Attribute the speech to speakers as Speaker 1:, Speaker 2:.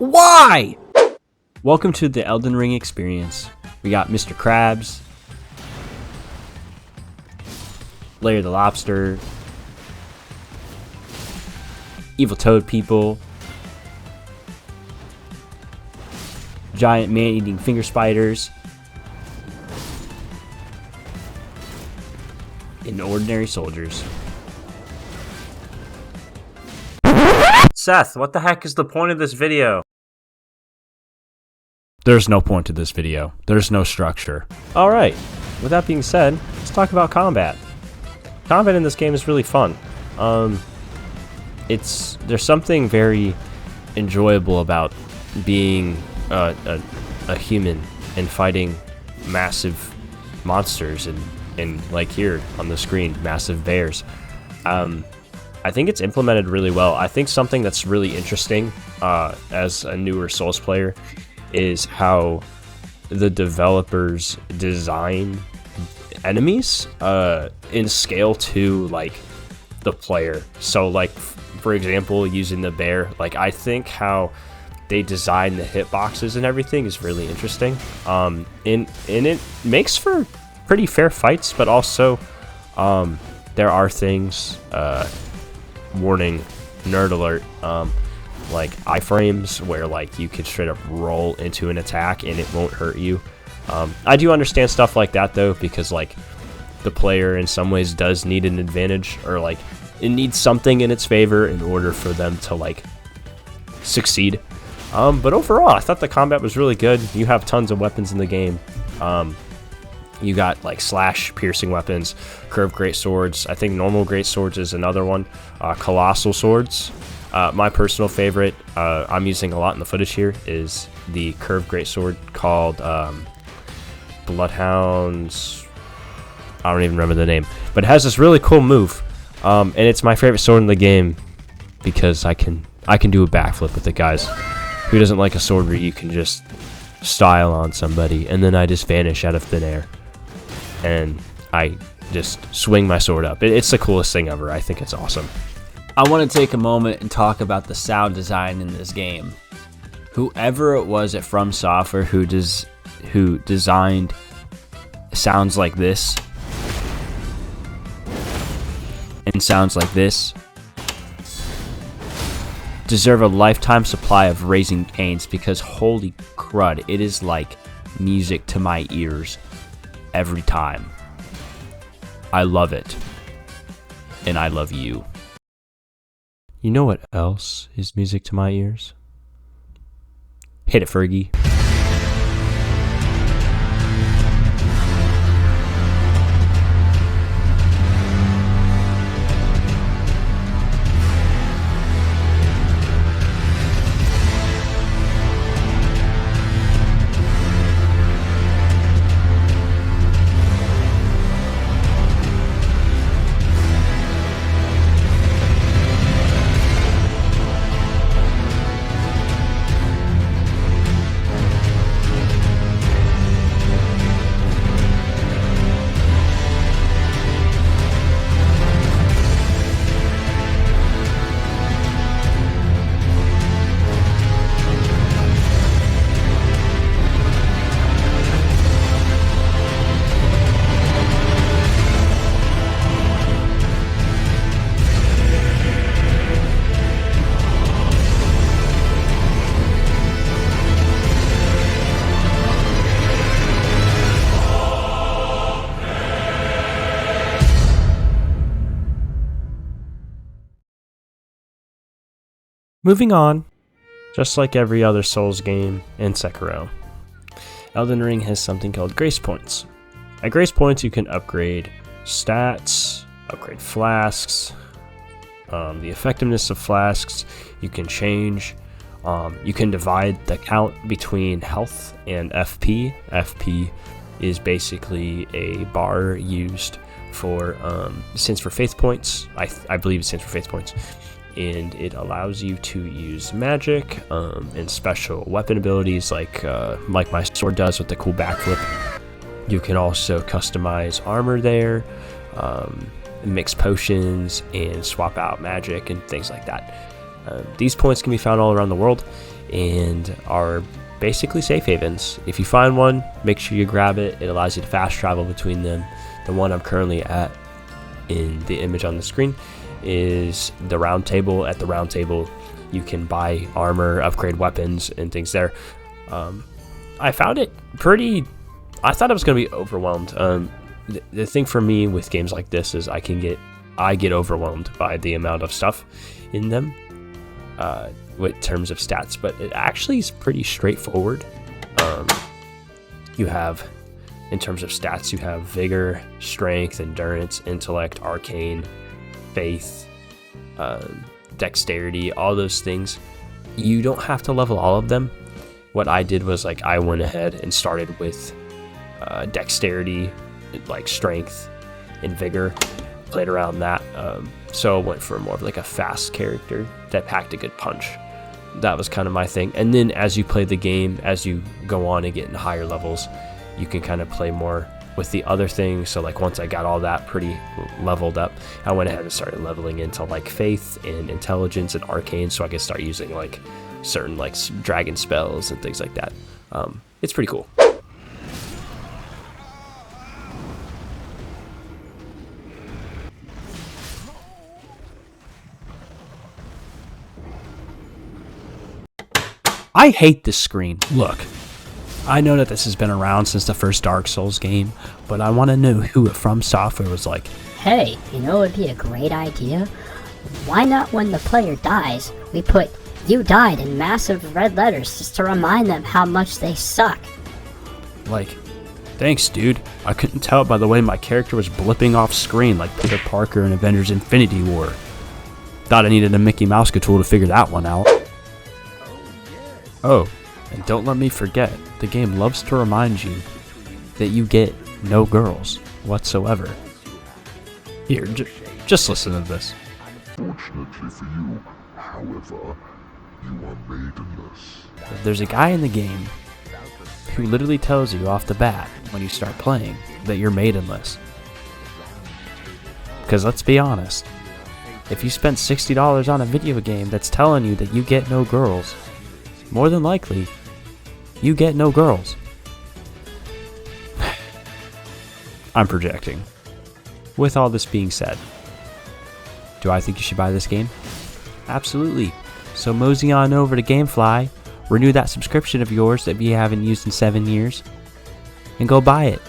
Speaker 1: Why? Welcome to the Elden Ring experience. We got Mr. Krabs, Larry the Lobster, Evil Toad People, giant man-eating finger spiders, and ordinary soldiers.
Speaker 2: Seth, what the heck is the point of this video?
Speaker 1: There's no point to this video. There's no structure. Alright, with that being said, let's talk about combat. Combat in this game is really fun. There's something very enjoyable about being a human and fighting massive monsters and like here on the screen, massive bears. I think it's implemented really well. I think something that's really interesting as a newer Souls player is how the developers design enemies in scale to like the player. So like for example, using the bear, like I think how they design the hitboxes and everything is really interesting. And it makes for pretty fair fights, but also there are things, warning, nerd alert, like iframes where like you could straight up roll into an attack and it won't hurt you. I do understand stuff like that though, because like the player in some ways does need an advantage, or like it needs something in its favor in order for them to like succeed. But overall I thought the combat was really good. You have tons of weapons in the game. You got like slash piercing weapons, curved great swords. I think normal great swords is another one. Colossal swords. My personal favorite, I'm using a lot in the footage here, is the curved great sword called Bloodhounds. I don't even remember the name, but it has this really cool move, and it's my favorite sword in the game because I can do a backflip with it, guys. Who doesn't like a sword where you can just style on somebody and then I just vanish out of thin air and I just swing my sword up? It's the coolest thing ever. I think it's awesome.
Speaker 3: I want to take a moment and talk about the sound design in this game. Whoever it was at From Software who designed sounds like this and sounds like this deserve a lifetime supply of Raising Cane's, because holy crud, it is like music to my ears every time. I love it. And I love you. You know what else is music to my ears? Hit it, Fergie. Moving on, just like every other Souls game and Sekiro, Elden Ring has something called Grace Points. At Grace Points, you can upgrade stats, upgrade flasks, the effectiveness of flasks. You can change, you can divide the count between health and FP. FP is basically a bar used for, it stands for faith points. I believe it stands for faith points. And it allows you to use magic and special weapon abilities like my sword does with the cool backflip. You can also customize armor there, mix potions, and swap out magic and things like that. These points can be found all around the world and are basically safe havens. If you find one, make sure you grab it. It allows you to fast travel between them. The one I'm currently at in the image on the screen is the round table. At the round table, you can buy armor, upgrade weapons, and things there. I found it pretty... I thought I was going to be overwhelmed. The thing for me with games like this is I get overwhelmed by the amount of stuff in them with terms of stats, but it actually is pretty straightforward. You have, in terms of stats, you have vigor, strength, endurance, intellect, arcane, faith, dexterity, all those things. You don't have to level all of them. What I did was I went ahead and started with dexterity, like strength and vigor, played around that. So I went for more of a fast character that packed a good punch. That was kind of my thing. And then as you play the game, as you go on and get into higher levels, you can kind of play more with the other things. So once I got all that pretty leveled up, I went ahead and started leveling into faith and intelligence and arcane, so I could start using certain dragon spells and things like that. It's pretty cool. I hate this screen. Look, I know that this has been around since the first Dark Souls game, but I want to know who at From Software was like,
Speaker 4: hey, you know it would be a great idea? Why not when the player dies, we put "you died" in massive red letters just to remind them how much they suck?
Speaker 3: Thanks, dude. I couldn't tell by the way my character was blipping off screen like Peter Parker in Avengers Infinity War. Thought I needed a Mickey Mouse tool to figure that one out. Oh, and don't let me forget, the game loves to remind you that you get no girls whatsoever. Here, just listen to this.
Speaker 5: Fortunately for you, however, you are maidenless.
Speaker 3: There's a guy in the game who literally tells you off the bat when you start playing that you're maidenless. Because let's be honest, if you spent $60 on a video game that's telling you that you get no girls, more than likely, you get no girls. I'm projecting. With all this being said, do I think you should buy this game? Absolutely. So mosey on over to Gamefly, renew that subscription of yours that you haven't used in 7 years, and go buy it.